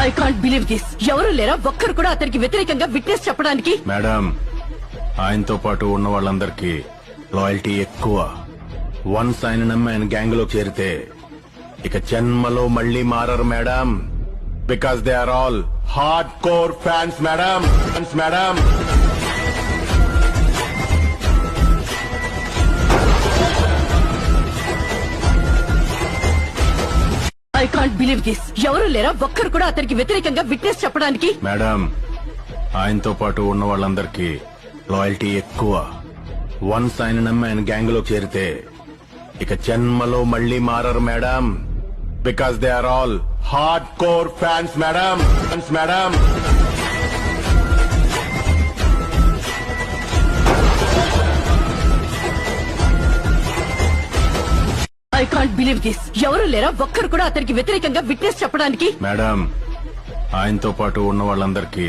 I can't believe this. ఎవరు లేరా ఒక్కరు కూడా అతనికి వ్యతిరేకంగా విట్నెస్ చెప్పడానికి? మేడం, ఆయనతో పాటు ఉన్న వాళ్ళందరికీ లాయల్టీ ఎక్కువ. వన్స్ ఆయన నమ్మి ఆయన గ్యాంగ్ లో చేరితే ఇక జన్మలో మళ్ళీ మారరు madam. Because they are all hard core fans madam. Madam, I can't believe this. ఎవరు లేరా ఒక్కరు కూడా అతనికి వ్యతిరేకంగా విట్నెస్ చెప్పడానికి? మేడం, ఆయనతో పాటు ఉన్న వాళ్ళందరికీ లాయల్టీ ఎక్కువ. వన్స్ ఆయన నమ్మి ఆయన గ్యాంగ్ లో చేరితే ఇక జన్మలో మళ్ళీ మారరు madam. Because they are all hard core fans madam. Madam, I can't believe this. ఎవరు లేరా ఒక్కరు కూడా అతనికి వ్యతిరేకంగా విట్నెస్ చెప్పడానికి? మేడం, ఆయనతో పాటు ఉన్న వాళ్ళందరికీ లాయల్టీ ఎక్కువ. వన్స్ ఆయన నమ్మి ఆయన గ్యాంగ్ లో చేరితే ఇక జన్మలో మళ్ళీ మారరు madam. Because they are all hard core fans madam. Madam, I can't believe this. ఎవరు లేరా ఒక్కరు కూడా అతనికి వ్యతిరేకంగా విట్నెస్ చెప్పడానికి? మేడం, ఆయనతో పాటు ఉన్న వాళ్ళందరికీ